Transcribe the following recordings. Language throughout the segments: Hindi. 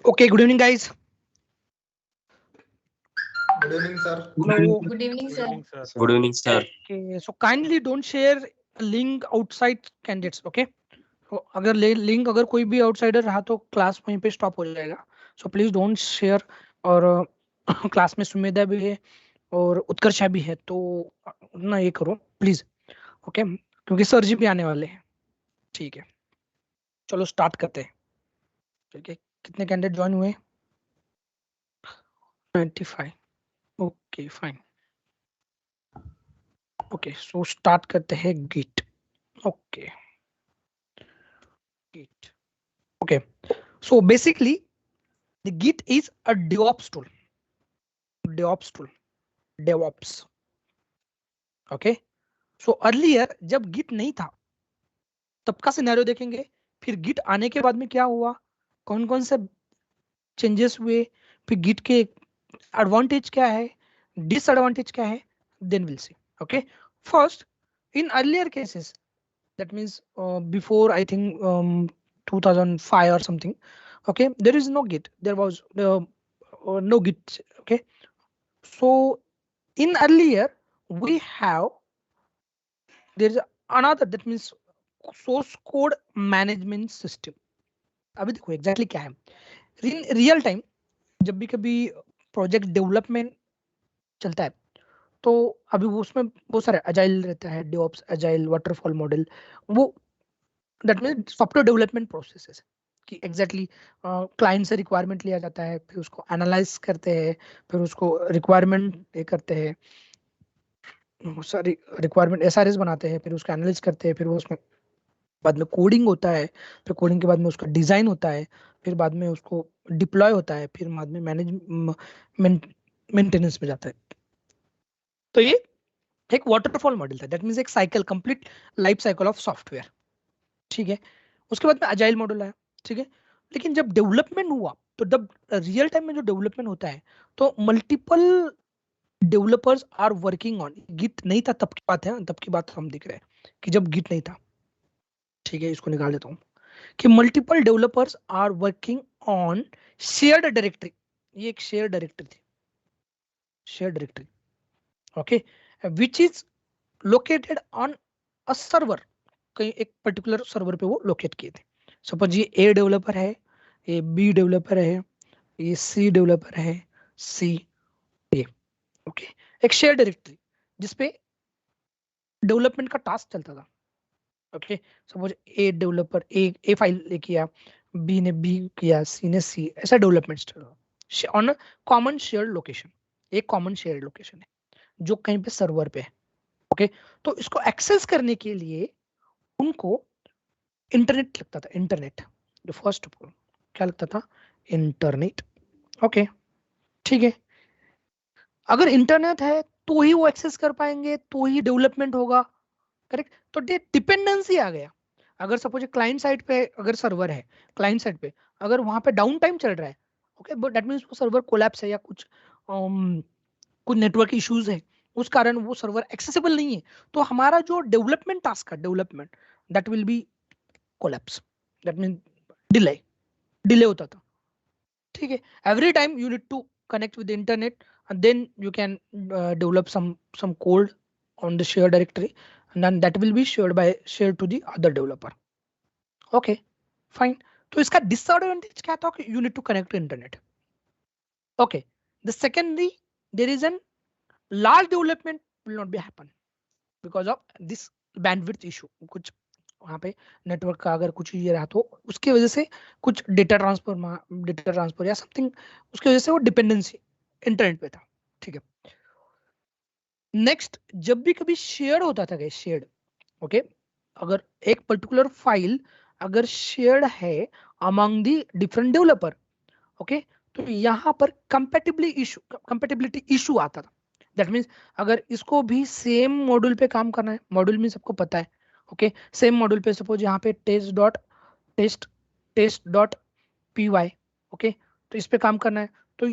Okay, good evening, guys. Good evening, sir. Hello. Good evening, sir. Good evening, sir. Okay, so kindly don't share a link outside candidates. Okay. तो अगर लिंक अगर कोई भी आउटसाइडर रहा तो क्लास वहीं पे स्टॉप हो जाएगा. So please don't share. और क्लास में सुमेधा भी है और उत्कर्षा भी है, तो ना ये करो प्लीज. ओके, क्योंकि सर जी भी आने वाले हैं. ठीक है, चलो स्टार्ट करते हैं. ठीक है, कितने कैंडिडेट ज्वाइन हुए? 95. Okay fine. Okay, so start करते हैं Git. Okay, Git. Okay, so basically the Git is a DevOps tool. DevOps. Okay, so earlier जब Git नहीं था तब का सिनेरियो देखेंगे, फिर Git आने के बाद में क्या हुआ, कौन कौन से चेंजेस हुए, फिर Git के एडवांटेज क्या है, डिसएडवांटेज क्या है, then we'll see. Okay, first in earlier cases, that means before I think 2005 or something. Okay, there is no Git, there was no Git. Okay, so in earlier we have, there is another, that means source code management system. अभी देखो एग्जैक्टली क्या है. इन रियल टाइम जब भी कभी प्रोजेक्ट डेवलपमेंट चलता है तो अभी वो उसमें बहुत सारे अजाइल रहता है, डेवऑप्स, अजाइल, वाटरफॉल मॉडल, वो that means software development processes कि एग्जैक्टली क्लाइंट से रिक्वायरमेंट लिया जाता है, फिर उसको एनालाइज करते हैं, फिर उसको रिक्वायरमेंट ये करते हैं, सारी रिक्वायरमेंट एसआरएस बनाते हैं, फिर उसको एनालाइज करते हैं, फिर वो उसमें बाद में कोडिंग होता है, फिर कोडिंग के बाद में उसका डिजाइन होता है, फिर बाद में उसको डिप्लॉय होता है, फिर बाद में मेंटेनेंस में जाता है. तो ये एक वाटरफॉल मॉडल था, दैट मीन्स एक cycle, complete life cycle of software. ठीक है, उसके बाद में अजाइल मॉडल आया. ठीक है, लेकिन जब डेवलपमेंट हुआ तो जब रियल टाइम में जो डेवलपमेंट होता है तो multiple developers are working on. Git नहीं था तब की बात है, तब की बात हम दिख रहे हैं कि जब गिट नहीं था. ठीक है, इसको निकाल देता हूँ कि multiple developers are working on shared directory. ये एक शेयर डायरेक्टरी थी, share directory. Okay, which is located on a server. कहीं एक पर्टिकुलर सर्वर पे वो लोकेट किए थे. सपोज ये ए डेवलपर है, ये बी डेवलपर है, ये सी डेवलपर है, सी ए. ओके, एक शेयर डायरेक्टरी जिसपे डेवलपमेंट का टास्क चलता था. Okay, suppose a developer A file ले किया, बी ने बी किया, सी ने सी, ऐसा development on common share location. एक कॉमन शेयर लोकेशन है जो कहीं पे सर्वर पे है. ओके, तो इसको एक्सेस करने के लिए उनको इंटरनेट लगता था. इंटरनेट, जो फर्स्ट ऑफ ऑल क्या लगता था, इंटरनेट. ओके, ठीक है, अगर इंटरनेट है तो ही वो एक्सेस कर पाएंगे, तो ही डेवलपमेंट होगा. करेक्ट, तो डिपेंडेंसी आ गया. अगर सपोज क्लाइंट साइड पे अगर सर्वर है, क्लाइंट साइड पे अगर वहां पे डाउन टाइम चल रहा है, ओके, बट दैट मींस वो सर्वर कोलैप्स है या कुछ कुछ नेटवर्क इश्यूज है, उस कारण वो सर्वर एक्सेसिबल नहीं है, तो हमारा जो डेवलपमेंट टास्क है, development, that will be collapse. That mean delay होता था. ठीक है, every time you need to connect with the internet and then you can develop some code on the shared directory and then that will be shared to the other developer. Okay, fine. तो इसका disadvantage क्या था कि you need to connect to internet. Okay, the secondly, there is an large development will not be happen because of this bandwidth issue. कुछ वहाँ पे नेटवर्क का अगर कुछ ये रहा तो उसकी वजह से कुछ डेटा ट्रांसफर या समथिंग, उसकी वजह से वो डिपेंडेंसी इंटरनेट पे था. ठीक है, नेक्स्ट, जब भी कभी शेयर होता था, शेयर्ड, ओके, अगर एक पर्टिकुलर फाइल अगर शेयर्ड है among the different developer, okay, तो यहाँ पर कंपैटिबिलिटी इशू आता था. दैट मीन्स अगर इसको भी सेम मॉड्यूल पे काम करना है, मॉड्यूल में सबको पता है, ओके, सेम मॉड्यूल पे सपोज यहाँ पे test dot P Y, okay, तो इस पे काम करना है, तो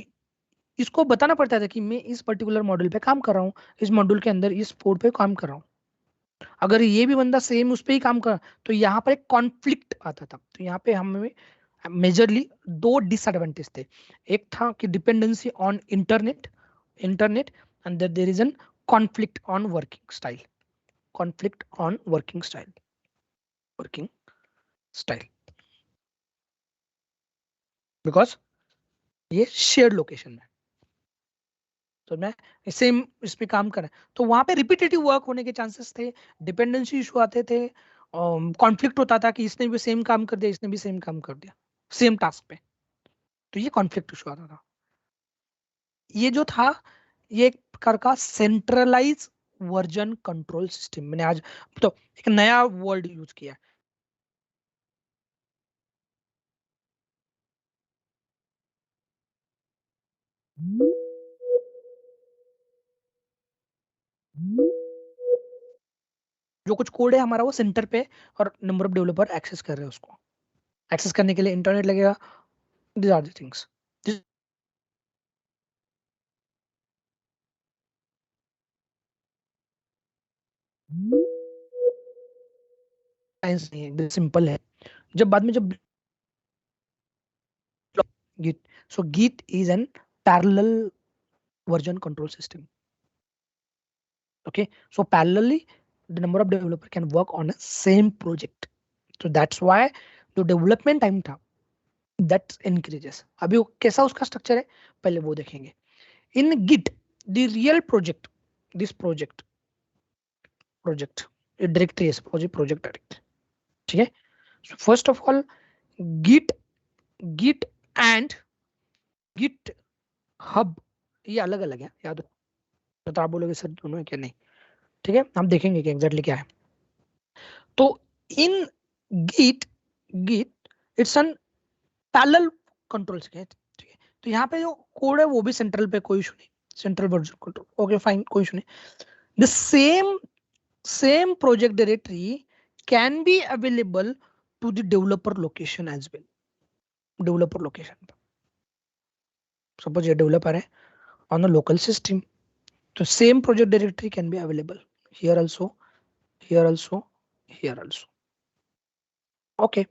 इसको बताना पड़ता था कि मैं इस पर्टिकुलर मॉड्यूल पे काम कर रहा हूँ, इस मॉड्यूल के अंदर इस पोर्ट पे काम कर रहा हूँ. अगर ये भी बंदा सेम उस पे ही काम कर, तो यहाँ पर एक कॉन्फ्लिक्ट आता था. तो यहाँ पे हमें मेजरली दो डिसएडवांटेज थे। एक था कि dependency on internet and there is an conflict on working style, conflict on working style because ये शेयर्ड लोकेशन है, तो मैं सेम इस पे काम कर रहा है, तो वहां पे रिपीटेटिव वर्क होने के चांसेस थे, डिपेंडेंसी इशू आते थे, कॉन्फ्लिक्ट होता था कि इसने भी सेम काम कर दिया, इसने भी सेम काम कर दिया सेम टास्क पे, तो ये कॉन्फ्लिक्ट इशू आता था। ये जो था ये एक प्रकार का सेंट्रलाइज वर्जन कंट्रोल सिस्टम, मैंने आज तो एक नया वर्ड यूज किया है। जो कुछ कोड है हमारा वो सेंटर पे और नंबर ऑफ डेवलपर एक्सेस कर रहे हैं, उसको एक्सेस करने के लिए इंटरनेट लगेगा। This are the things, science नहीं है, एकदम सिंपल है। जब बाद में जब Git, so Git is an parallel version control system. Okay, so parallelly the number of developer can work on a same project, so that's why the development time था that increases। अभी वो कैसा उसका स्ट्रक्चर है पहले वो देखेंगे। In Git the real project, this project directory है, suppose project directory, ठीक है। So first of all Git and Git hub ये अलग अलग है, याद हो तो आप बोलोगे सर दोनों है क्या, नहीं, ठीक है, हम देखेंगे कि एग्जैक्टली क्या है। तो इन git git it's an parallel control, ठीक है। तो यहाँ पे जो कोड है वो भी सेंट्रल पे, कोई इशू नहीं, central version control, okay fine, कोई इशू नहीं। The same project directory can be available to the developer location as well, developer location पे सपोज ये डेवलपर है ऑन द लोकल सिस्टम, तो same project directory can be available here also, here also, here also, okay.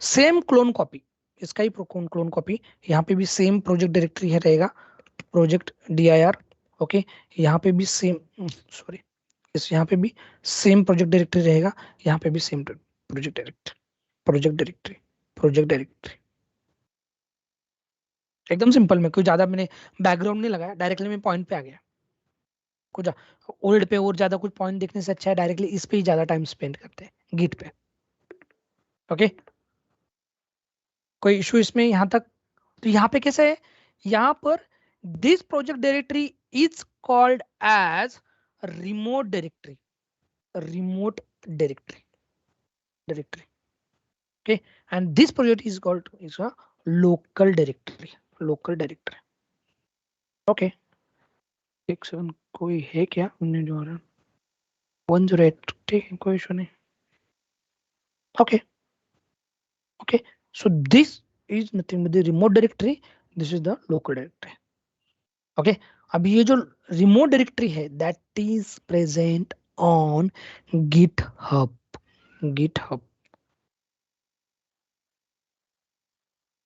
Same clone copy, इसका ही क्लोन कॉपी, यहाँ पे भी सेम प्रोजेक्ट डायरेक्टरी है रहेगा, प्रोजेक्ट dir, ओके। यहाँ पे भी सेम, सॉरी, इस यहाँ पे भी सेम प्रोजेक्ट डायरेक्टरी रहेगा, यहाँ पे भी same project directory, project directory, project directory, एकदम सिंपल में कोई ज्यादा मैंने बैकग्राउंड नहीं लगाया, डायरेक्टली मैं पॉइंट पे आ गया। कुछ ओल्ड पे और ज्यादा कुछ पॉइंट देखने से अच्छा है डायरेक्टली इस पे ही ज्यादा टाइम स्पेंड करते हैं, गिट पे, ओके। कोई इशू इसमें यहाँ तक? तो यहाँ पे कैसे है, यहाँ पर this project directory is called as remote directory, remote directory, directory, okay. And this project is called is a local directory, local directory, okay. 1 7 कोई है क्या उन्हें जो आ रहा 108, ठीक है, कोई इशू नहीं, okay, okay. So this is nothing but the remote directory, this is the local directory, okay. अब ये जो रिमोट डायरेक्टरी है that is present on GitHub, GitHub,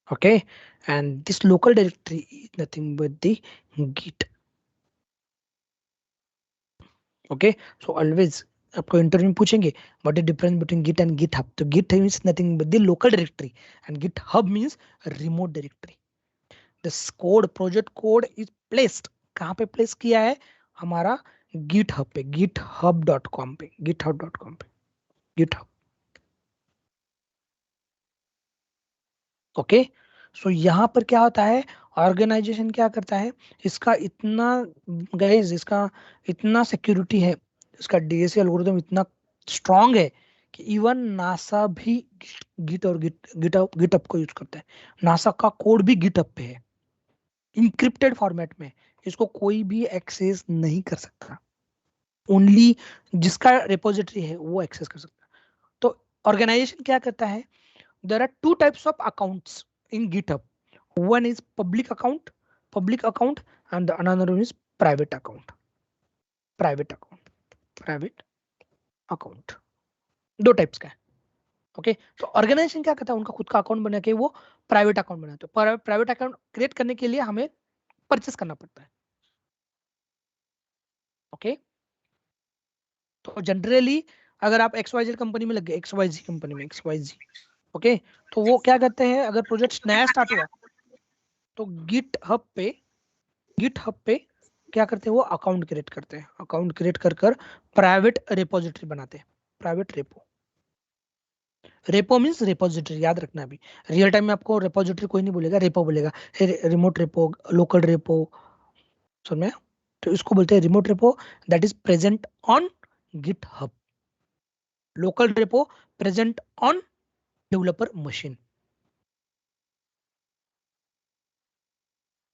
okay. And this local directory is nothing but the git, okay. So always आपको इंटरव्यू में पूछेंगे what is difference between git and GitHub, तो git means nothing but the local directory and GitHub means remote directory. This code, project code is placed, कहाँ पे प्लेस किया है, हमारा गिटहब पे, github.com पे, github.com पे, गिटहब, ओके। सो यहाँ पर क्या होता है, ऑर्गेनाइजेशन क्या करता है, इसका इतना गाइस, इसका इतना सिक्योरिटी है, इसका डीएससी एल्गोरिथम इतना स्ट्रांग है कि इवन नासा भी गिट और गिटअप को यूज करता है। नासा का कोड भी गिटअप पे है, इंक्रिप्टेड फॉर्मेट में, इसको कोई भी एक्सेस नहीं कर सकता, ओनली जिसका रिपोजिटरी है वो एक्सेस कर सकता है। तो ऑर्गेनाइजेशन क्या करता है, there are two types of accounts in GitHub. One is public account, and the another one is private account, private account, private account, दो टाइप्स का है, ओके, तो ऑर्गेनाइजेशन क्या करता है, उनका खुद का अकाउंट बना के वो प्राइवेट अकाउंट बनाते हैं। प्राइवेट अकाउंट क्रिएट करने के लिए हमें परचेस करना पड़ता है। ओके, तो जनरली अगर आप XYZ कंपनी में लग गए, XYZ कंपनी में, XYZ, ओके, तो वो क्या करते हैं, अगर प्रोजेक्ट नया स्टार्ट हुआ तो गिट हब पे क्या करते हैं, वो अकाउंट क्रिएट करते हैं। अकाउंट क्रिएट कर कर प्राइवेट रिपोजिटरी बनाते हैं। प्राइवेट रेपो मीन्स रिपोजिटरी, याद रखना। अभी रियल टाइम में आपको रिपोजिटरी कोई नहीं बोलेगा, रेपो बोलेगा। रिमोट रेपो, लोकल रेपो, समझ में? तो इसको बोलते हैं remote repo, that is present on GitHub. Local repo present on developer machine.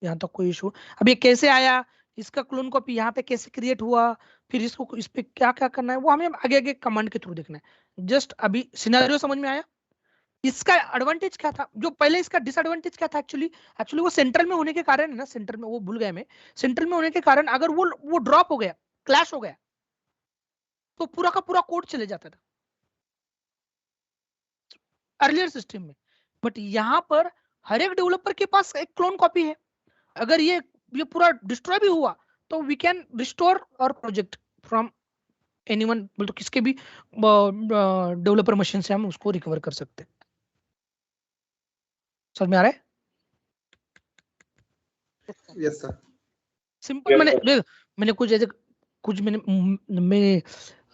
यहाँ तक कोई इशू? अब ये कैसे आया, इसका क्लोन कॉपी यहाँ पे कैसे क्रिएट हुआ, फिर इसको इस पे क्या क्या करना है, वो हमें आगे आगे कमांड के थ्रू देखना है। जस्ट अभी सिनेरियो समझ में आया। इसका एडवांटेज क्या था, जो पहले इसका डिसएडवांटेज क्या था एक्चुअली, वो सेंट्रल में होने के कारण है ना, सेंट्रल में, वो भूल गया मैं, सेंट्रल में होने के कारण अगर वो ड्रॉप हो गया, क्लैश हो गया, तो पूरा का पूरा कोड चले जाता था अर्लियर सिस्टम में। बट यहाँ पर हर एक डेवलपर के पास एक क्लोन कॉपी है। अगर ये पूरा डिस्ट्रॉय भी हुआ तो वी कैन रिस्टोर और प्रोजेक्ट फ्रॉम एनीवन, बोल तो किसके भी डेवलपर मशीन से हम उसको रिकवर कर सकते हैं। समझ में आ रहा है? Yes sir. सिंपल। मैंने कुछ ऐसे, कुछ मैंने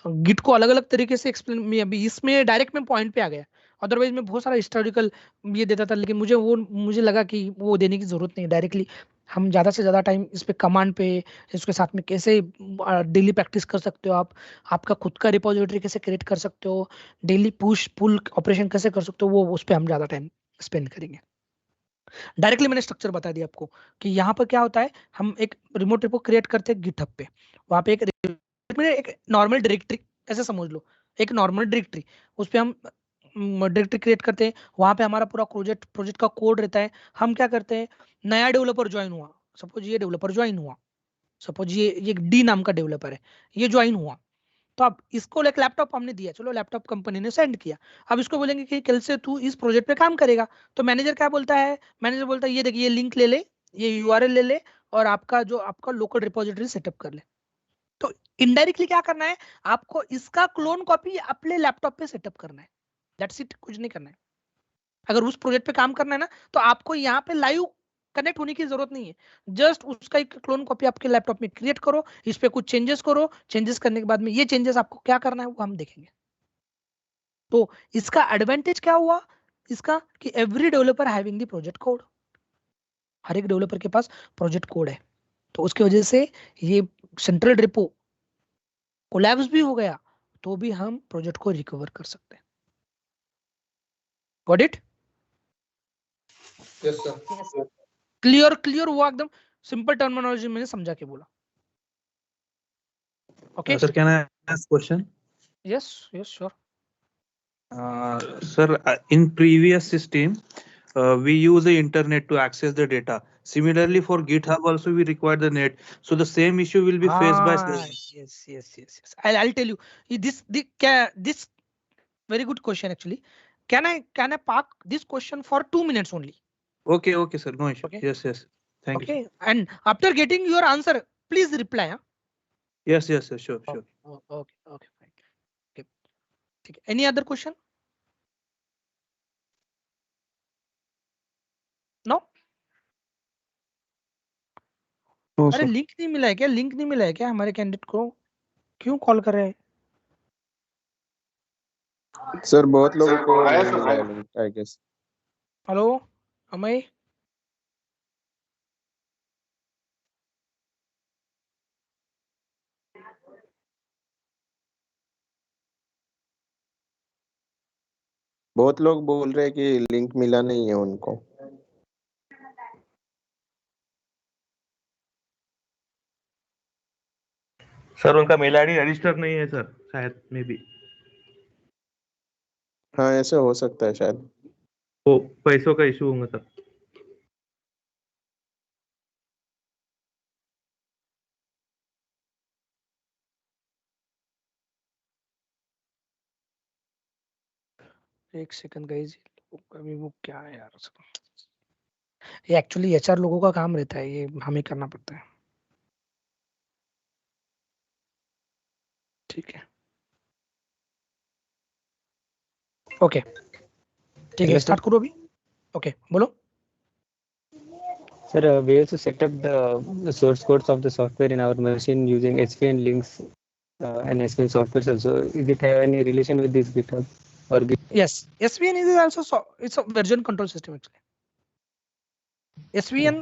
गिट को अलग अलग तरीके से एक्सप्लेन, मैं अभी इसमें डायरेक्ट में पॉइंट पे आ गया। अदरवाइज मैं बहुत सारा हिस्टोरिकल ये देता था, लेकिन मुझे लगा कि वो देने की जरूरत नहीं। डायरेक्टली हम ज्यादा से ज्यादा टाइम इस पे कमांड पे, इसके साथ में कैसे डेली प्रैक्टिस कर सकते हो आप, आपका खुद का रिपोजिटरी कैसे क्रिएट कर सकते हो, डेली पुश पुल ऑपरेशन कैसे कर सकते हो, वो उस पर हम ज्यादा टाइम स्पेंड करेंगे। डायरेक्टली मैंने स्ट्रक्चर बता दिया आपको कि यहाँ पर क्या होता है। हम एक रिमोट रिपो क्रिएट करते हैं गिटहब पे, वहाँ पे एक नॉर्मल डायरेक्टरी, ऐसे समझ लो, एक नॉर्मल डायरेक्टरी, उस पर हम डायरेक्टरी क्रिएट करते हैं। वहाँ पे हमारा पूरा प्रोजेक्ट का कोड रहता है। हम क्या करते हैं, नया डेवलपर ज्वाइन हुआ, सपोज ये डेवलपर ज्वाइन हुआ, सपोज ये डी नाम का डेवलपर है, ये ज्वाइन हुआ, तो अब इसको एक लैपटॉप हमने दिया, चलो लैपटॉप कंपनी ने सेंड किया। अब इसको बोलेंगे कि कल से तू इस प्रोजेक्ट पे काम करेगा। तो मैनेजर क्या बोलता है, मैनेजर बोलता है ये देखिए, ये लिंक ले ले, ये यूआरएल ले ले, और आपका लोकल रिपोजिटरी सेटअप कर ले। तो इनडायरेक्टली क्या करना है, आपको इसका क्लोन कॉपी अपने लैपटॉप पे सेटअप करना है। दैट्स इट, कुछ नहीं करना है। अगर उस प्रोजेक्ट पे काम करना है ना, तो आपको यहाँ पे लाइव कनेक्ट होने की जरूरत नहीं है। जस्ट उसका एक क्लोन कॉपी आपके लैपटॉप में क्रिएट करो, इस पे कुछ चेंजेस करो, चेंजेस करने के बाद में ये चेंजेस आपको क्या करना है वो हम देखेंगे। तो इसका एडवांटेज क्या हुआ, इसका कि every developer having the project code, हर एक डेवलपर के पास प्रोजेक्ट कोड है। तो उसकी वजह से ये सेंट्रल रिपो कोलैप्स भी हो गया तो भी हम प्रोजेक्ट को रिकवर कर सकते हैं। Got it? Yes sir. Clear हुआ एकदम? सिंपल टर्मिनोलॉजी मैंने समझा के बोला। Okay Sir, can I ask question? Yes yes sure. Sir, in previous system, we use the internet to access the data. Similarly, for GitHub also we require the net. So the same issue will be faced by. Yes. I'll tell you. This very good question actually. Can I park this question for 2 minutes only? Okay, sir, no issue. Okay. Yes. Thank you, sir. Okay. And after getting your answer, please reply. Huh? Yes, sir, sure. Okay, fine. Okay. ठीक है. Any other question? No? No, अरे sir. लिंक नहीं मिला है क्या? लिंक नहीं मिला है क्या हमारे कैंडिडेट को? क्यों कॉल कर रहे हैं? सर बहुत लोगों को नहीं मिला है link, I guess. Hello Amay, बहुत लोग बोल रहे हैं कि लिंक मिला नहीं है उनको। सर उनका मेल आईडी रजिस्टर नहीं है सर, शायद में भी हाँ ऐसे हो सकता है शायद। वो पैसों का इशू होगा सर। एक सेकंड गाइस, अभी वो क्या है यार, ये एक्चुअली एचआर लोगों का काम रहता है, ये हमें करना पड़ता है। ठीक है, ओके ठीक है, स्टार्ट करो अभी। ओके बोलो। Sir, we also set up the source codes of the software in our machine using SVN links and SVN software also. Is it have any relation with this GitHub or Git? Yes, SVN is also it's a version control system actually. SVN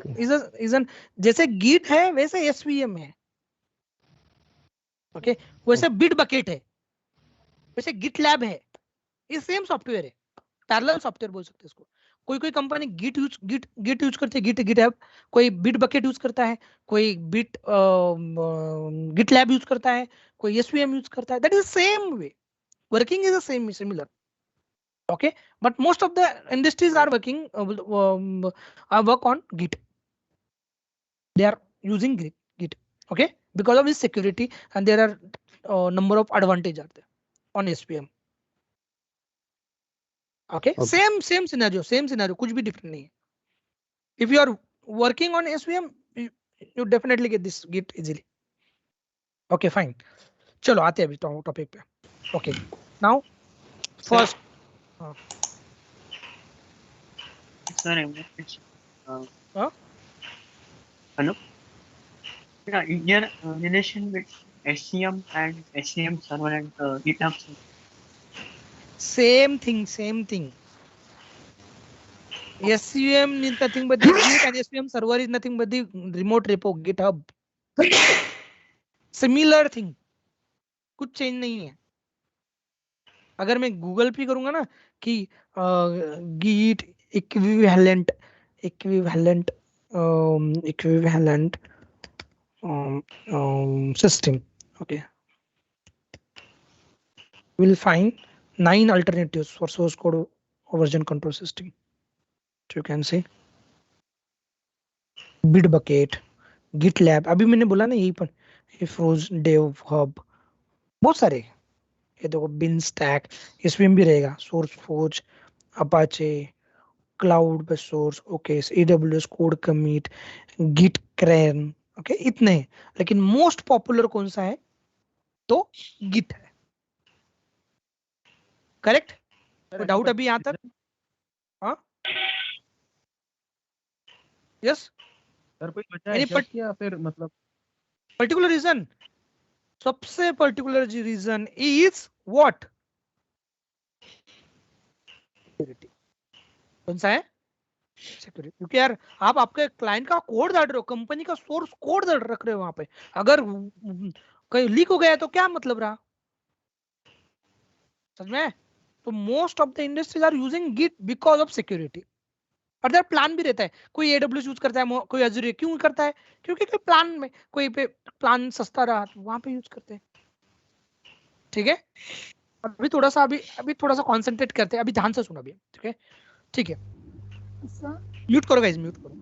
is an जैसे Git है वैसे SVM है। ओके वैसे Bitbucket है, वैसे GitLab है, ये सेम सॉफ्टवेयर है, पैरेलल सॉफ्टवेयर बोल सकते हैं इसको। कोई कंपनी गिट यूज करती है, गिटहब, कोई Bitbucket यूज करता है, कोई GitLab यूज करता है, कोई SVM यूज करता है। That is same way, working is the same similar. Okay, but most of the industries are working work on Git. They are using Git. Okay, because of its security, and there are number of advantage are there on SVM. Okay, same scenario, कुछ भी different नहीं है। If you are working on SVM, you definitely get this Git easily. Okay, fine. चलो आते हैं अभी टॉपिक पे। Okay, now first. Sir, hello. Yeah, is there a relation with SCM and SCM server and GitHub? Same thing. SVM is nothing but the Git, and SVM server is nothing but the remote repo GitHub. Similar thing, कुछ चेंज नहीं है। अगर मैं गूगल पे करूंगा ना कि Git equivalent system, okay, we'll find 9 alternatives for source code version control system. So you can see Bitbucket, GitLab, अभी मैंने बोला ना यही पर, Froze, Dev Hub, बहुत सारे। ये देखो Beanstack, इसमें भी रहेगा, SourceForge, Apache, Cloud Base Source, okay, AWS Code Commit, Git Crane, okay, इतने। लेकिन मोस्ट पॉपुलर कौन सा है? तो Git है। करेक्ट? तो डाउट अभी यहां तक? हाँ, यस सर कोई वजह है क्या या फिर मतलब पर्टिकुलर रीजन? सबसे particular reason is what? Security. कौन सा है? सिक्योरिटी। क्योंकि यार आप आपके क्लाइंट का कोड डाल रहे हो, कंपनी का सोर्स कोड रख रहे हो वहां पे, अगर कहीं लीक हो गया तो क्या मतलब रहा? समझ में? तो most of the industries are using Git because of security. और देयर प्लान भी रहता है, कोई AWS यूज करता है, कोई Azure क्यों करता है? क्योंकि कोई प्लान में, कोई पे प्लान सस्ता रहा तो वहां पे यूज करते हैं। ठीक है, अभी थोड़ा सा कंसंट्रेट करते हैं, अभी ध्यान से सुनो अभी। ठीक है, ठीक है, म्यूट करो गाइस, म्यूट करो।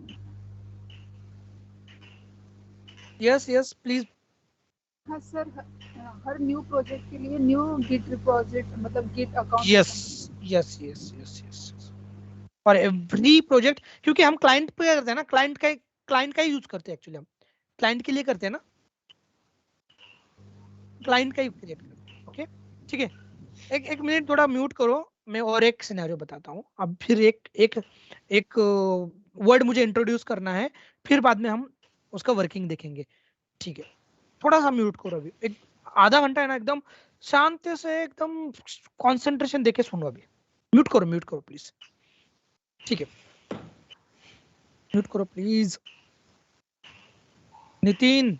Yes please. हाँ सर, हर न्यू प्रोजेक्ट के लिए न्यू गिट रिपोजिटरी मतलब गिट अकाउंट। यस और एवरी प्रोजेक्ट, क्योंकि हम क्लाइंट पे करते हैं ना, क्लाइंट का ही यूज करते हैं। एक्चुअली हम क्लाइंट के लिए करते हैं ना, क्लाइंट का ही क्रिएट करते हैं। ओके ठीक है, एक मिनट थोड़ा म्यूट करो, मैं और एक सिनेरियो बताता हूँ। अब फिर एक वर्ड मुझे इंट्रोड्यूस करना है, फिर बाद में हम उसका वर्किंग देखेंगे। ठीक है, थोड़ा सा म्यूट करो अभी, एक आधा घंटा है ना, एकदम शांत से, एकदम कंसंट्रेशन देके सुनो अभी। म्यूट करो प्लीज। ठीक है, म्यूट करो प्लीज। नितिन,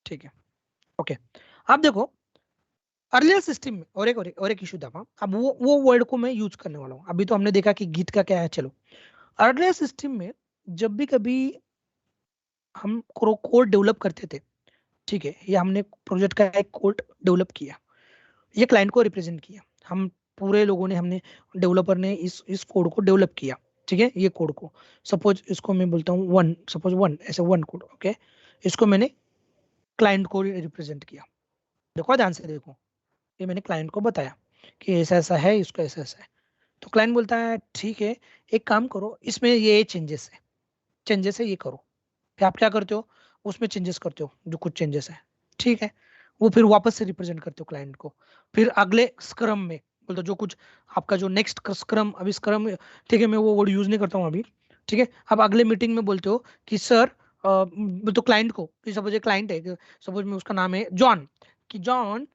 ठीक है, ओके। अब देखो अर्लियर सिस्टम में और एक इशू था। अब वो वर्ड को मैं यूज करने वाला हूँ। अभी तो हमने देखा कि गिट का क्या है। चलो, अर्लियर सिस्टम में जब भी कभी हम कोड डेवलप करते थे, ठीक है, या हमने प्रोजेक्ट का एक कोड डेवलप किया, ये क्लाइंट को रिप्रेजेंट किया, हम पूरे लोगों ने, हमने डेवलपर ने इस कोड को डेवलप किया। ठीक है, ये कोड को सपोज इसको मैं बोलता हूँ 1, सपोज 1 ऐसे 1 कोड। ओके, इसको मैंने क्लाइंट को रिप्रेजेंट किया। देखो ध्यान से देखो, ये मैंने क्लाइंट को बताया कि ऐसा ऐसा है, इसको ऐसा ऐसा है। तो क्लाइंट बोलता है ठीक है, एक काम करो, इसमें ये चेंजेस है ये करो। फिर आप क्या करते हो, उसमें चेंजेस करते हो जो कुछ चेंजेस है, ठीक है, वो फिर वापस से रिप्रेजेंट करते हो क्लाइंट को। फिर अगले स्क्रम में बोलते हो जो कुछ आपका जो नेक्स्ट स्क्रम, अभी स्क्रम ठीक है मैं वो वर्ड यूज नहीं करता हूँ अभी, ठीक है। अब अगले मीटिंग में बोलते हो कि सर तो क्लाइंट को, सपोज एक क्लाइंट है, सपोज में उसका नाम है जॉन, कि John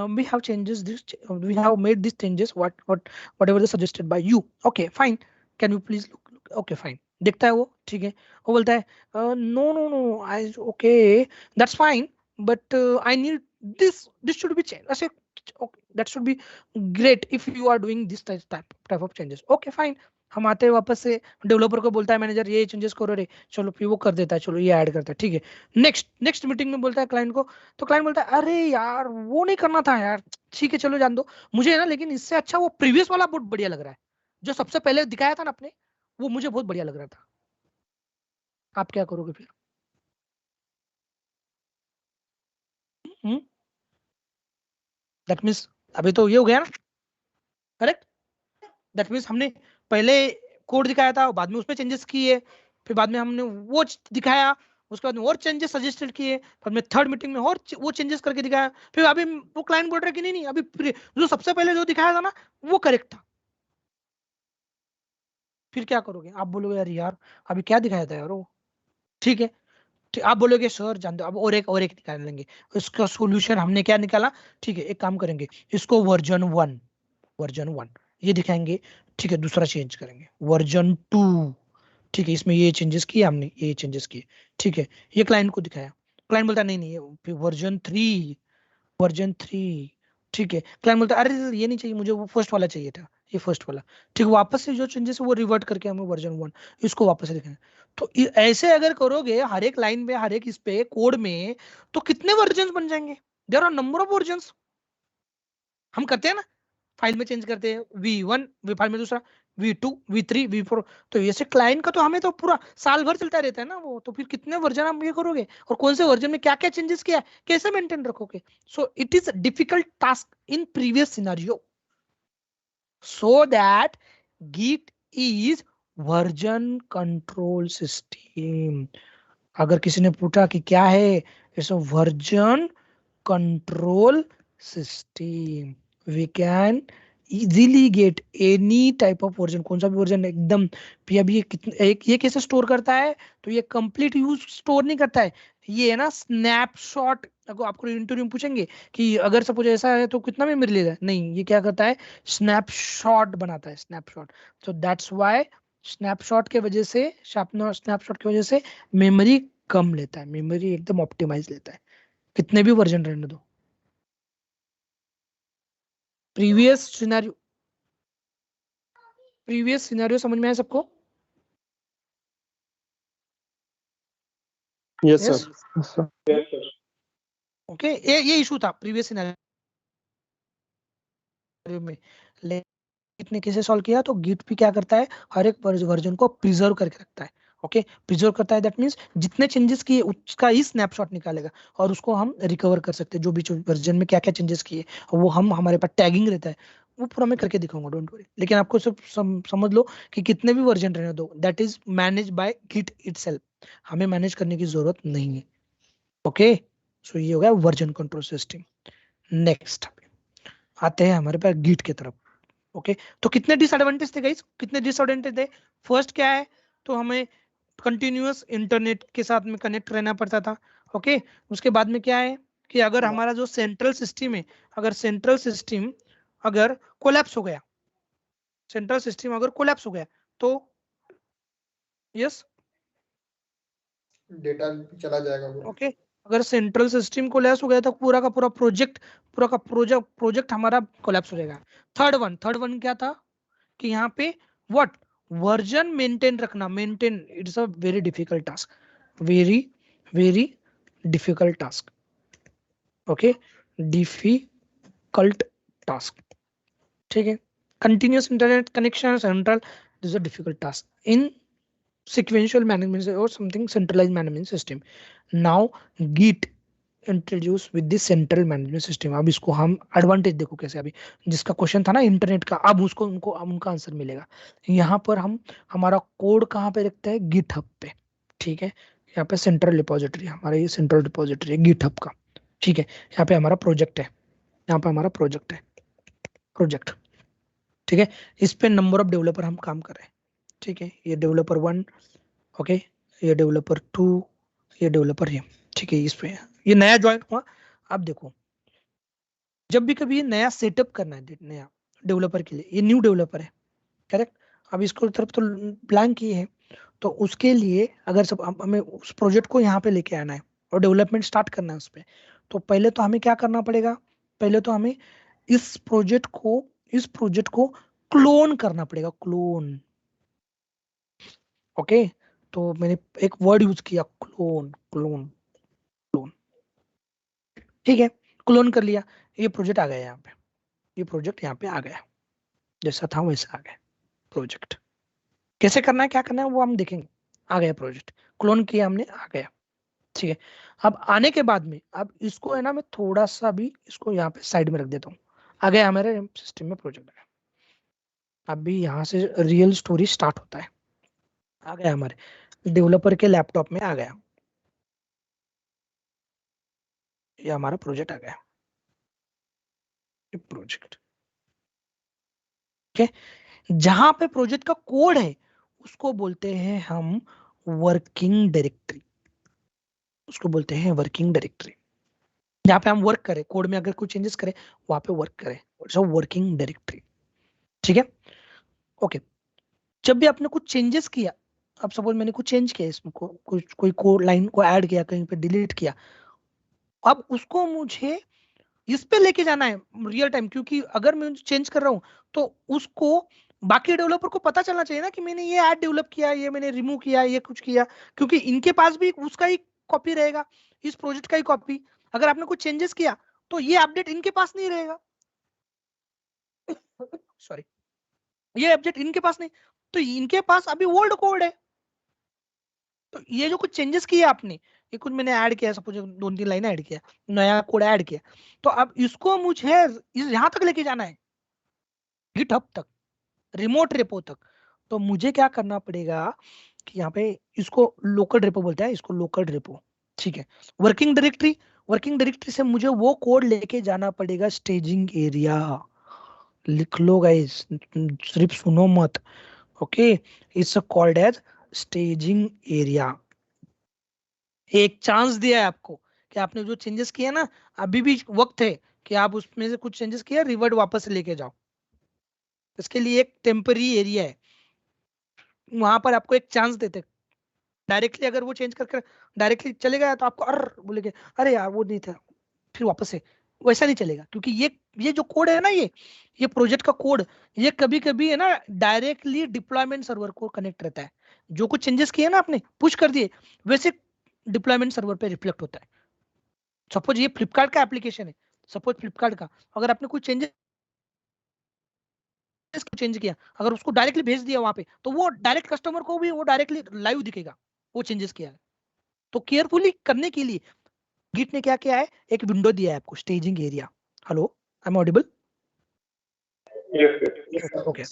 we have changes this, we have made these changes whatever is suggested by you, okay fine, can you please look okay fine, देखता है वो, ठीक है, वो बोलता है no I okay that's fine but I need this should be changed, ऐसे okay that should be great if you are doing this type of changes, okay fine। हम आते हैं वापस से डेवलपर को, बोलता है मैनेजर ये चेंजेस करो रे, चलो फिर वो कर देता है, चलो ये ऐड करता है, ठीक है। नेक्स्ट मीटिंग में बोलता है क्लाइंट को, तो क्लाइंट बोलता है अरे यार वो नहीं करना था यार, ठीक है चलो जान दो, मुझे है ना लेकिन इससे अच्छा वो प्रीवियस वाला बहुत बढ़िया लग रहा है, जो सबसे पहले दिखाया था ना आपने, वो मुझे बहुत बढ़िया लग रहा था। आप क्या करोगे फिर? दैट मीन्स अभी तो ये हो गया ना, करेक्ट? दैट मीन्स हमने पहले कोड दिखाया था, बाद में उसमें चेंजेस किए, फिर बाद में हमने वो दिखाया, उसके बाद में और चेंजेस सजेस्टेड किए, बाद में थर्ड मीटिंग में और वो चेंजेस करके दिखाया, फिर अभी वो क्लाइंट बोल रहा है कि नहीं अभी जो सबसे पहले जो दिखाया था ना वो करेक्ट था। फिर क्या करोगे? आप बोलोगे यार यार अभी क्या दिखाया था यार वो, ठीक है, आप बोलोगे सर जान दो, अब और एक निकाल लेंगे, इसका सॉल्यूशन हमने क्या निकाला, ठीक है एक काम करेंगे, इसको वर्जन 1 ये दिखाएंगे, ठीक है, दूसरा चेंज करेंगे वर्जन 2, ठीक है, इसमें ये चेंजेस किए हमने, ये चेंजेस किए, ठीक है, ये क्लाइंट को दिखाया, क्लाइंट बोलता नहीं वर्जन 3, ठीक है, क्लाइंट बोलता अरे ये नहीं चाहिए मुझे, वो फर्स्ट वाला चाहिए था, ये फर्स्ट वाला, ठीक है, वापस से जो चेंजेस है वो रिवर्ट करके हमें वर्जन 1 इसको वापस से दिखाएंगे। तो ऐसे अगर करोगे हर एक लाइन में, हर एक इस पे कोड में, तो कितने वर्जन बन जाएंगे? There are number of version. हम करते हैं ना, फाइल में चेंज करते हैं, V1 फाइल में दूसरा, V2 V3 V4, तो ऐसे क्लाइंट का तो हमें तो पूरा साल भर चलता रहता है ना वो, तो फिर कितने वर्जन आप ये करोगे, और कौन से वर्जन में क्या क्या चेंजेस किया, कैसे मेंटेन रखोगे? So it is difficult task in previous scenario, so that Git is version control system. अगर किसी ने पूछा कि क्या है, it's a version control system, we can easily get any type of version, कौन सा भी वर्जन एकदम। अभी ये कैसे स्टोर करता है, तो ये कंप्लीट यूज स्टोर नहीं करता है, ये है ना स्नैपशॉट। अगर आपको इंटरव्यू में पूछेंगे कि अगर सपोज ऐसा है तो कितना मेमोरी लेगा, नहीं ये क्या करता है, स्नैपशॉट बनाता है, snapshot. So that's why snapshot के वजह से, स्नैपशॉट की वजह से मेमोरी कम लेता है, मेमोरी एकदम ऑप्टिमाइज लेता है, कितने भी वर्जन रहने दो। प्रीवियस सिनेरियो समझ में आया सबको? Yes Yes? सर। ओके, ये इशू था प्रीवियस सिनेरियो में, लेकिन कैसे सॉल्व किया, तो गिट भी क्या करता है, हर एक वर्जन को प्रिजर्व करके रखता है। ओके, प्रिजर्व करता है, दैट मींस जितने चेंजेस किए उसका ही स्नैपशॉट निकालेगा, और उसको हम रिकवर कर सकते हैं, जो भी वर्जन में क्या क्या चेंजेस किए वो हम, हमारे पास टैगिंग रहता है, वो पूरा मैं करके दिखाऊंगा, डोंट वरी। लेकिन आपको सब समझ लो कि कितने भी वर्जन रहने दो, that is manage by Git itself, हमें मैनेज करने की जरूरत नहीं है। ओके, सो ये हो गया वर्जन कंट्रोल सिस्टम। नेक्स्ट आते हैं हमारे पास गिट की तरफ। ओके, तो कितने डिसएडवांटेज थे गाइस, कितने डिसएडवांटेज थे? फर्स्ट क्या है, तो हमें कंटिन्यूअस इंटरनेट के साथ में कनेक्ट रहना पड़ता था। ओके, उसके बाद में क्या है कि अगर हमारा जो सेंट्रल सिस्टम है, अगर सेंट्रल सिस्टम अगर कोलैप्स हो गया, सेंट्रल सिस्टम अगर कोलैप्स हो गया तो यस डेटा चला जाएगा। ओके, अगर सेंट्रल सिस्टम कोलैप्स हो गया तो पूरा का पूरा प्रोजेक्ट हमारा कोलैप्स हो जाएगा। थर्ड वन क्या था कि यहाँ पे व्हाट, वर्जन मेंटेन रखना, maintain it's a very difficult task, very difficult task. Okay, difficult task, ठीक है। Continuous internet connection central, this is a difficult task in sequential management or something centralized management system. Now Git introduce with the central management system. अब इसको हम एडवांटेज देखो कैसे, अभी जिसका क्वेश्चन था ना इंटरनेट का, अब उसको उनको अब उनका आंसर मिलेगा. यहाँ पर हम हमारा कोड कहाँ पे रखते हैं, गिटहब पे. ठीक है, यहाँ पे सेंट्रल रिपोजिटरी, हमारा ये सेंट्रल रिपोजिटरी है गिटहब का. ठीक है, यहाँ पे हमारा प्रोजेक्ट है, यहाँ पे हमारा प्रोजेक्ट है, प्रोजेक्ट. ठीक है, इस पे नंबर ऑफ डेवलपर हम काम कर रहे हैं. ठीक है, ये डेवलपर 1, ओके, ये डेवलपर 2, ये डेवलपर ये. ठीक है, इस पे ये नया ज्वाइन हुआ. अब देखो, जब भी कभी ये नया सेटअप करना है नया डेवलपर के लिए, ये न्यू डेवलपर है, करेक्ट. अब इसको तरफ तो प्लान किए हैं, तो उसके लिए अगर सब हमें उस प्रोजेक्ट को यहाँ पे लेके आना है और डेवलपमेंट स्टार्ट करना है उस पे, तो पहले तो हमें क्या करना पड़ेगा, पहले तो हमें इस प्रोजेक्ट को क्लोन करना पड़ेगा, क्लोन. ओके, तो मैंने एक वर्ड यूज किया, क्लोन, क्लोन, क्लोन. ठीक है, क्लोन कर लिया, ये प्रोजेक्ट आ गया यहाँ पे, ये प्रोजेक्ट यहाँ पे आ गया, जैसा था वैसा आ गया प्रोजेक्ट. कैसे करना है, क्या करना है वो हम देखेंगे. आ गया प्रोजेक्ट, क्लोन किया हमने, आ गया. ठीक है, अब आने के बाद में अब इसको है ना, मैं थोड़ा सा भी इसको यहाँ पे साइड में रख देता हूँ. आ गया हमारे सिस्टम में प्रोजेक्ट आ गया. अभी यहाँ से रियल स्टोरी स्टार्ट होता है. आ गया हमारे डेवलपर के लैपटॉप में, आ गया ये हमारा प्रोजेक्ट आ गया, प्रोजेक्ट. ठीक है, जहां पे प्रोजेक्ट का कोड है उसको बोलते हैं हम वर्किंग डायरेक्टरी, उसको बोलते हैं वर्किंग डायरेक्टरी. जहाँ पे हम वर्क करें, कोड में अगर कोई चेंजेस करें वहां पे वर्क करें, वर्किंग डायरेक्टरी. ठीक है, ओके. जब भी आपने कुछ चेंजेस किया, अब सपोज मैंने कुछ चेंज किया इसमें कुछ कोई कोड लाइन को ऐड किया, कहीं पे डिलीट किया, अब उसको मुझे इस पे लेके जाना है रियल टाइम, क्योंकि अगर मैं चेंज कर रहा हूं तो उसको बाकी डेवलपर को पता चलना चाहिए ना कि मैंने ये ऐड डेवलप किया, ये मैंने रिमूव किया, ये कुछ किया, क्योंकि इनके पास भी उसका ही कॉपी रहेगा, इस प्रोजेक्ट का ही कॉपी. अगर आपने कुछ चेंजेस किया तो ये अपडेट इनके पास नहीं रहेगा, सॉरी, ये अपडेट इनके पास नहीं, तो इनके पास अभी ओल्ड कोड है. तो ये जो कुछ चेंजेस किए आपने, ये कुछ मैंने ऐड किया, सपोज 2-3 लाइन ऐड किया, नया कोड ऐड किया, तो अब इसको मुझे यहाँ तक लेके जाना है, गिटहब तक, रिमोट रेपो तक. तो मुझे क्या करना पड़ेगा कि यहाँ पे इसको लोकल रेपो बोलते हैं, इसको लोकल रेपो. ठीक है, वर्किंग डायरेक्टरी, वर्किंग डायरेक्टरी से मुझे वो कोड लेके जाना पड़ेगा स्टेजिंग एरिया. लिख लो गाइस, सिर्फ सुनो मत. Okay, it's called as staging area. एक चांस दिया है आपको कि आपने जो चेंजेस किए ना, अभी भी वक्त है कि आप उसमें से कुछ चेंजेस किया, रिवर्ट वापस लेके जाओ. इसके लिए एक टेम्पररी एरिया है, वहां पर आपको एक चांस देते. डायरेक्टली अगर वो चेंज करके डायरेक्टली चले गया तो आपको बोलेंगे अरे यार वो नहीं था, फिर वापस से. वैसा नहीं चलेगा, क्योंकि ये जो कोड है ना, ये प्रोजेक्ट का कोड, ये कभी कभी है ना डायरेक्टली डिप्लॉयमेंट सर्वर को कनेक्ट रहता है. जो कुछ चेंजेस किए ना आपने, पुश कर दिए, वैसे डिप्लॉयमेंट सर्वर पे रिफ्लेक्ट होता है. सपोज ये फ्लिपकार्ट का एप्लीकेशन है, सपोज फ्लिपकार्ट का, अगर आपने कुछ चेंजेस चेंज किया, अगर उसको डायरेक्टली भेज दिया वहां पे, तो वो डायरेक्ट कस्टमर को भी वो डायरेक्टली लाइव दिखेगा वो चेंजेस किया है. तो केयरफुली करने के लिए गिट ने क्या किया है, एक विंडो दिया है आपको, staging area. Hello, I am audible? Okay,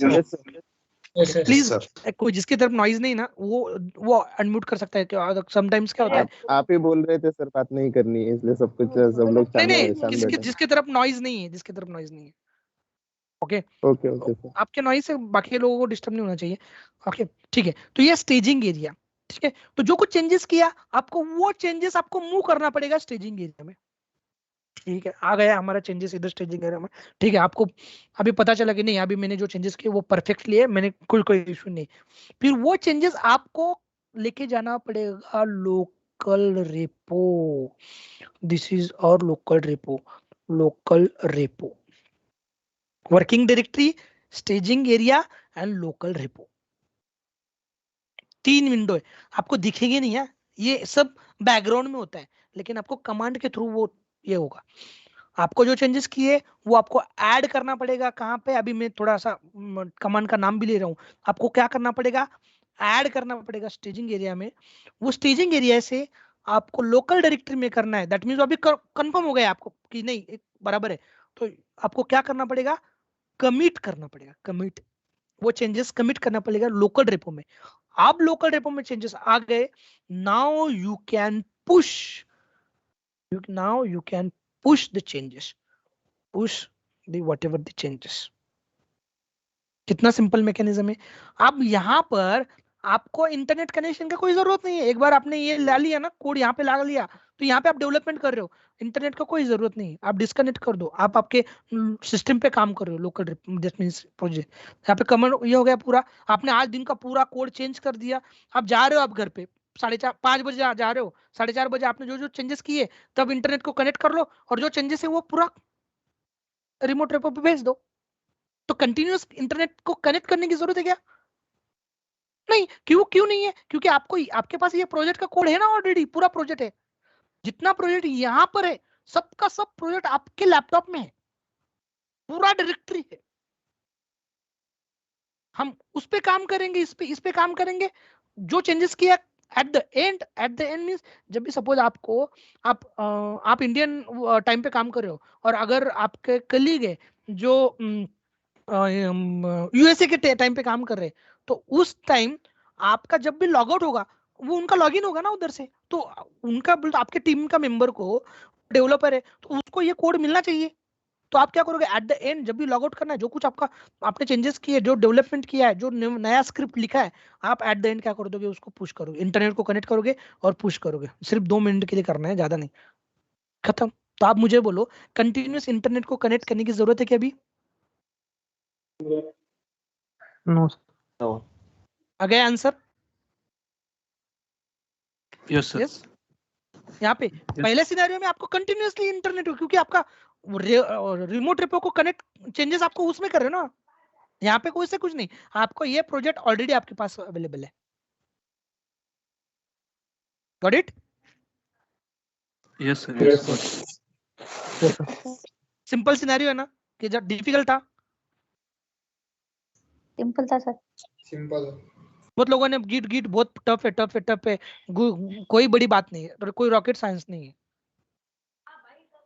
please कोई जिसकी तरफ नॉइज नहीं ना, वो अनम्यूट कर सकता है. समटाइम्स क्या होता है, आप ही बोल रहे थे सर बात नहीं करनी है, इसलिए सब कुछ सब लोग नहीं, जिसकी तरफ नॉइज नहीं है, जिसकी तरफ नॉइज नहीं है. ओके ओके सर, आपके नॉइज से बाकी लोगों को डिस्टर्ब नहीं होना चाहिए. ओके, ठीक है, तो ये स्टेजिंग एरिया. ठीक है, तो जो कुछ चेंजेस किया आपको, वो चेंजेस आपको मूव करना पड़ेगा स्टेजिंग एरिया में. ठीक है, आ गया हमारा चेंजेस इधर स्टेजिंग एरिया में. ठीक है, आपको अभी पता चला कि नहीं, अभी मैंने जो चेंजेस किए वो परफेक्टली है, मैंने कोई इशू नहीं. फिर वो चेंजेस आपको लेके जाना पड़ेगा लोकल रेपो. दिस इज और local repo, local repo, working directory, staging area and local repo. 3 window है, आपको दिखेंगे नहीं है, ये सब बैकग्राउंड में होता है, लेकिन आपको कमांड के थ्रू वो ये होगा. आपको जो चेंजेस किए वो आपको ऐड करना पड़ेगा. कहाँ पे, अभी मैं थोड़ा सा कमांड का नाम भी ले रहा हूँ. आपको क्या करना पड़ेगा, ऐड करना पड़ेगा स्टेजिंग एरिया में। वो स्टेजिंग एरिया से आपको लोकल डायरेक्टरी में करना है। दैट मीन्स अभी कंफर्म हो गया आपको कि नहीं एक बराबर है, तो आपको क्या करना पड़ेगा, कमिट करना पड़ेगा। कमिट, वो चेंजेस कमिट करना पड़ेगा लोकल रेपो में। अब लोकल रेपो में चेंजेस आ गए, now you can push, now you can push the changes, push the whatever the changes. कितना सिंपल मैकेनिज्म है। अब यहाँ पर आपको इंटरनेट कनेक्शन का कोई जरूरत नहीं है। एक बार आपने ये ला लिया ना, कोड यहाँ पे ला लिया, तो यहाँ पे आप डेवलपमेंट कर रहे हो, इंटरनेट का कोई जरूरत नहीं है। आप डिस्कनेक्ट कर दो, आप आपके सिस्टम पे काम कर रहे हो लोकल, दैट मींस प्रोजेक्ट। यहाँ पे कमेंट ये हो गया पूरा, आपने आज दिन का पूरा कोड चेंज कर दिया। आप जा रहे हो, आप घर पे 4:30 5 बजे जा रहे हो, 4:30 बजे आपने जो जो चेंजेस किए, तब इंटरनेट को कनेक्ट कर लो और जो चेंजेस है वो पूरा रिमोट रेपो पे भेज दो। तो कंटिन्यूअस इंटरनेट को कनेक्ट करने की जरूरत है क्या? नहीं। क्यों नहीं है? क्योंकि आपको, आपके पास ये प्रोजेक्ट का कोड है ना, ऑलरेडी पूरा प्रोजेक्ट है। जितना प्रोजेक्ट यहाँ पर है, सबका सब प्रोजेक्ट आपके लैपटॉप में है, पूरा डायरेक्टरी है। हम उस पे काम करेंगे, इस पे काम करेंगे। जो चेंजेस किया एट द एंड मींस, जब भी सपोज आपको, आप इंडियन टाइम पे काम कर रहे हो, और अगर आपके कलीग है जो यूएसए के टाइम पे काम कर रहे हैं, तो उस टाइम आपका जब भी लॉग आउट होगा, वो उनका लॉगिन होगा ना उधर से, तो उनका आपके टीम का मेंबर को, डेवलपर है, तो उसको ये कोड मिलना चाहिए। तो आप क्या करोगे, एट द एंड जब भी लॉग आउट करना है, जो कुछ आपका आपने चेंजेस किए, जो डेवलपमेंट किया है, जो नया स्क्रिप्ट लिखा है, आप एट द एंड क्या कर दोगे, उसको पुश करोगे, इंटरनेट को कनेक्ट करोगे और पुश करोगे। सिर्फ 2 मिनट के लिए करना है, ज्यादा नहीं, खत्म। तो आप मुझे बोलो, कंटिन्यूअस इंटरनेट को कनेक्ट करने की जरूरत है क्या अभी? नो। आ गया आंसर? Yes sir. यस। यहाँ पे पहले सिनेरियो में आपको कंटिन्यूअसली इंटरनेट हो, क्योंकि आपका रिमोट रेपो को कनेक्ट, चेंजेस आपको उसमें कर रहे हो ना। यहाँ पे कोई से कुछ नहीं, आपको ये प्रोजेक्ट ऑलरेडी आपके पास अवेलेबल है। Got it? Yes sir. Yes simple scenario है ना, कि जब डिफिकल्ट था? सिंपल था सर। सिंपल। बहुत लोगों ने गिट गिट बहुत टफ है, टफ है, टफ है। कोई बड़ी बात नहीं है, कोई रॉकेट साइंस नहीं है।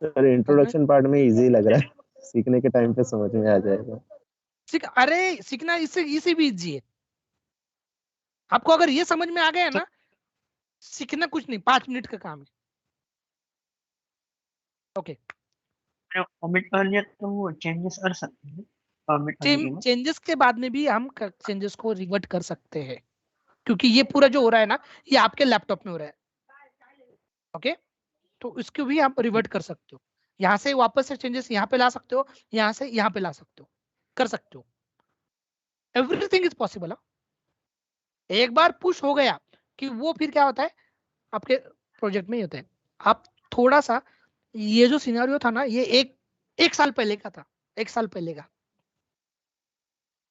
सर इंट्रोडक्शन पार्ट में इजी लग रहा है, सीखने के टाइम पे समझ में आ जाएगा। अरे सीखना इसी भी इजी है। आपको अगर ये समझ में आ गया ना, सीखना कुछ नहीं, 5 मिनट का काम है। ओके। कमिट कर लिया तो वो चेंजेस कर सकते हैं कमिट करने के चेंजेस के बाद में भी हम चेंजेस को रिवर्ट कर सकते हैं, क्योंकि ये पूरा जो हो रहा है ना, ये आपके लैपटॉप में हो रहा है। ओके, तो इसको भी आप रिवर्ट कर सकते हो। यहाँ से वापस से चेंजेस यहाँ पे ला सकते हो, यहाँ से यहाँ पे ला सकते हो, कर सकते हो। Everything is possible. एक बार पुश हो गया कि वो फिर क्या होता है आपके प्रोजेक्ट में ही होता है। आप थोड़ा सा, ये जो सिनेरियो था ना, ये एक साल पहले का था, 1 साल पहले का,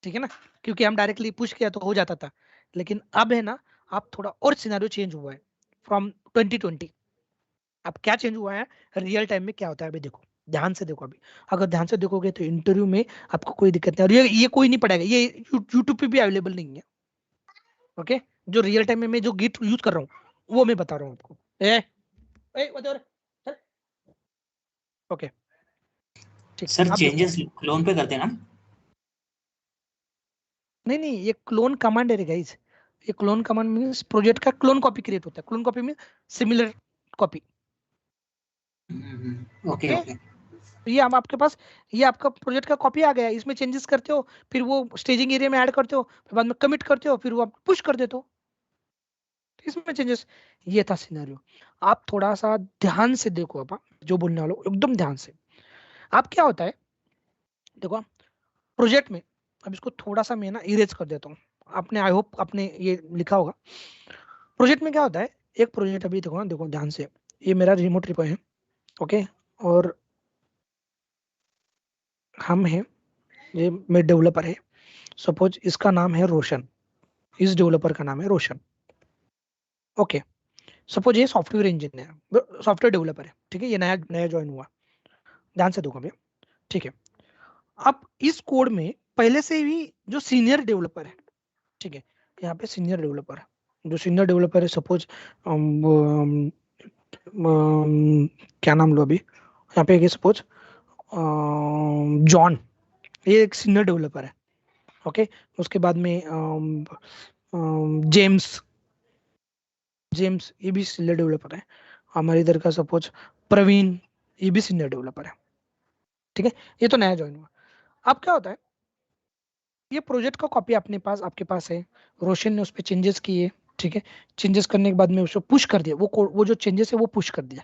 ठीक है ना, क्योंकि हम डायरेक्टली पुश किया तो हो जाता था। लेकिन अब है ना, आप थोड़ा और सिनेरियो चेंज हुआ है फ्रॉम 2020। अब क्या चेंज हुआ है, रियल टाइम में क्या होता है अभी देखो, ध्यान से देखो। अभी अगर ध्यान से देखोगे तो इंटरव्यू में आपको कोई दिक्कत नहीं, और ये कोई नहीं पढ़ाएगा, ये यूट्यूब पे भी अवेलेबल नहीं है। ओके, जो रियल टाइम में मैं जो गिट यूज कर रहा हूँ वो मैं बता रहा हूँ आपको। ओके ठीक। सर चेंजेस क्लोन पे करते हैं ना? नहीं, ये क्लोन कमांड है गाइस। ये क्लोन कमांड मींस प्रोजेक्ट का क्लोन कॉपी क्रिएट होता है। Clone copy means similar copy. Okay. तो ये हम आपके पास, ये आपका प्रोजेक्ट का कॉपी आ गया, इसमें चेंजेस करते हो, फिर वो स्टेजिंग एरिया में ऐड करते हो, फिर बाद में कमिट करते हो, फिर वो आप पुश कर देते हो, इसमें चेंजेस। ये था सिनेरियो। आप थोड़ा सा ध्यान से देखो, अब जो बोलने वालों एकदम ध्यान से। आप क्या होता है देखो, प्रोजेक्ट में, अब इसको थोड़ा सा मैं ना इरेज कर देता हूँ। आपने, आई होप आपने ये लिखा होगा। प्रोजेक्ट में क्या होता है, एक प्रोजेक्ट अभी देखो ना, देखो ध्यान से, ये मेरा रिमोट रिपो है। ओके, और हम हैं, ये मेरे डेवलपर है, सपोज इसका नाम है रोशन, इस डेवलपर का नाम है रोशन। ओके, सपोज ये सॉफ्टवेयर इंजीनियर, सॉफ्टवेयर डेवलपर है, ठीक है, ये नया ज्वाइन हुआ। ध्यान से देखो भैया, ठीक है। अब इस कोड में पहले से भी जो सीनियर डेवलपर है, ठीक है, यहाँ पे सीनियर डेवलपर है, जो सीनियर डेवलपर है सपोज क्या नाम लो अभी, यहाँ पे सपोज जॉन, ये एक सीनियर डेवलपर है। ओके, उसके बाद में जेम्स ये भी सीनियर डेवलपर है। हमारे इधर का सपोज प्रवीण, ये भी सीनियर डेवलपर है। ठीक है, ये तो नया ज्वाइन हुआ। अब क्या होता है, ये प्रोजेक्ट का कॉपी अपने पास आपके पास है, रोशन ने उस पर चेंजेस किए। ठीक है, चेंजेस करने के बाद में उसको पुश कर दिया, वो जो चेंजेस है वो पुश कर दिया।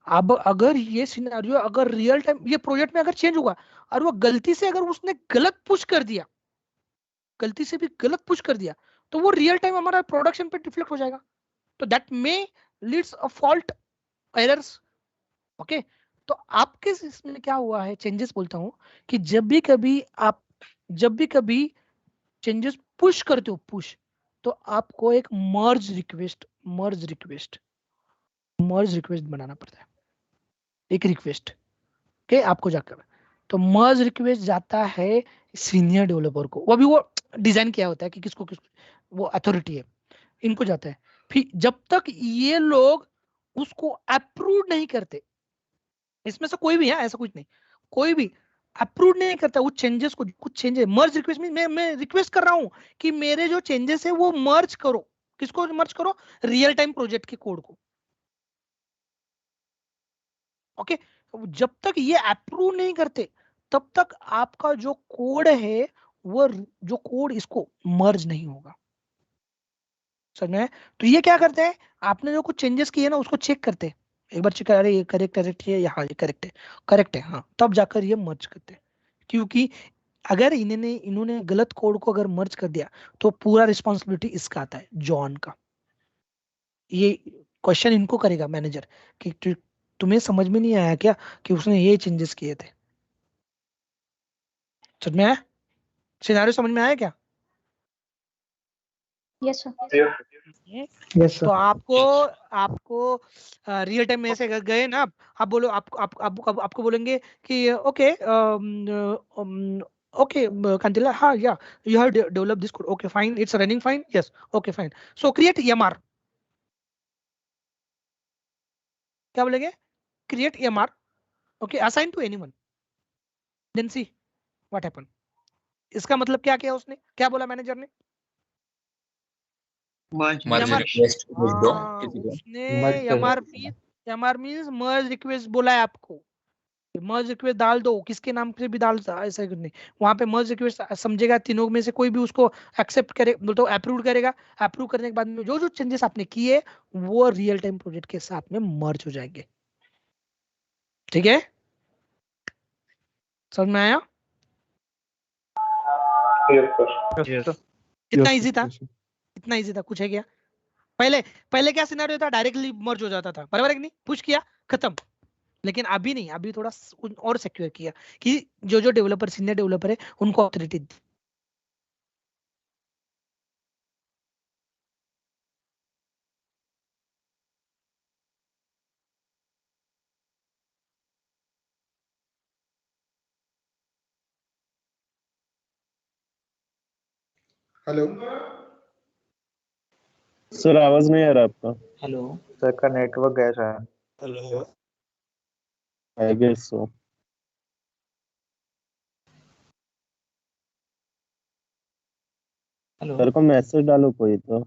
अब अगर ये सिनेरियो अगर रियल टाइम ये प्रोजेक्ट में अगर चेंज हुआ और वो गलती से अगर उसने गलत पुश कर दिया, गलती से भी गलत पुश कर दिया, तो वो रियल टाइम हमारा प्रोडक्शन पे रिफ्लेक्ट हो जाएगा। तो that may leads a fault errors. Okay, तो आपके इसमें क्या हुआ है, चेंजेस बोलता हूं कि जब भी कभी चेंजेस पुश करते हो पुश, तो आपको एक मर्ज रिक्वेस्ट बनाना पड़ता है, एक रिक्वेस्ट के आपको जाकर। तो मर्ज रिक्वेस्ट जाता है सीनियर डेवलपर को, वो भी वो डिजाइन किया होता है कि किसको वो अथॉरिटी है, इनको जाता है। फिर जब तक ये लोग उसको अप्रूव नहीं करते, इसमें से कोई भी है, ऐसा कुछ नहीं, कोई भी अप्रूव नहीं करता उस चेंजेस को, कुछ चेंजेस मर्ज रिक्वेस्ट में मैं रिक्वेस्ट कर रहा हूं कि मेरे जो चेंजेस है वो मर्ज करो। किसको मर्ज करो? रियल टाइम प्रोजेक्ट के कोड को। ओके, जब तक ये अप्रूव नहीं करते तब तक आपका जो कोड है वो जो कोड इसको मर्ज नहीं होगा। समझ में? तो ये क्या करते हैं, आपने जो कुछ चेंजेस किए ना उसको चेक करते हैं, एक बार चेक, अरे ये करेक्ट है, हाँ ये करेक्ट है हाँ, तब जाकर ये मर्ज करते हैं। क्योंकि अगर इन्होंने गलत कोड को अगर मर्ज कर दिया तो पूरा रिस्पॉन्सिबिलिटी इसका आता है, जॉन का। ये क्वेश्चन इनको करेगा मैनेजर कि तुम्हें समझ में नहीं आया क्या कि उसने ये चेंजेस किए थे। समझ में आया? सिनारियो समझ में आया क्या? Yes sir. Yes, sir. तो आपको रियल टाइम में ऐसे गए ना, आप बोलो, आपको बोलेंगे कि ओके ओके कांतिला, हाँ या you have develop this code, okay fine, it's running fine, yes okay fine, so create EMR। क्या बोलेंगे? Create EMR, okay assign to anyone, then see what happen. इसका मतलब क्या किया उसने, क्या बोला मैनेजर ने? मर्ज मर्ज EMR, रिक्वेस्ट भेज दो हाँ, किसी को। उसने EMR मींस मर्ज रिक्वेस्ट बोला है आपको, मर्ज रिक्वेस्ट डाल दो, किसके नाम से भी डाल, ऐसा कुछ नहीं। वहां पे मर्ज रिक्वेस्ट समझेगा, तीनों में से कोई भी उसको एक्सेप्ट करे तो अप्रूव करेगा। अप्रूव करने के बाद में जो जो चेंजेस आपने किए वो रियल टाइम प्रोजेक्ट के साथ में मर्ज हो जाएंगे। ठीक है, समझ में आया? इतना इजी था, इतना इजी था, कुछ है क्या? पहले क्या सिनेरियो था, डायरेक्टली मर्ज हो जाता था, बराबर है कि नहीं, पुश किया खत्म। लेकिन अभी नहीं, अभी थोड़ा और सिक्योर किया कि जो जो डेवलपर सीनियर डेवलपर है उनको ऑथोरिटी दी। हेलो सर आवाज नहीं आ रहा आपका। हेलो, सर का नेटवर्क गया शायद। Hello. I guess so. Hello. Sir को मैसेज डालो कोई तो।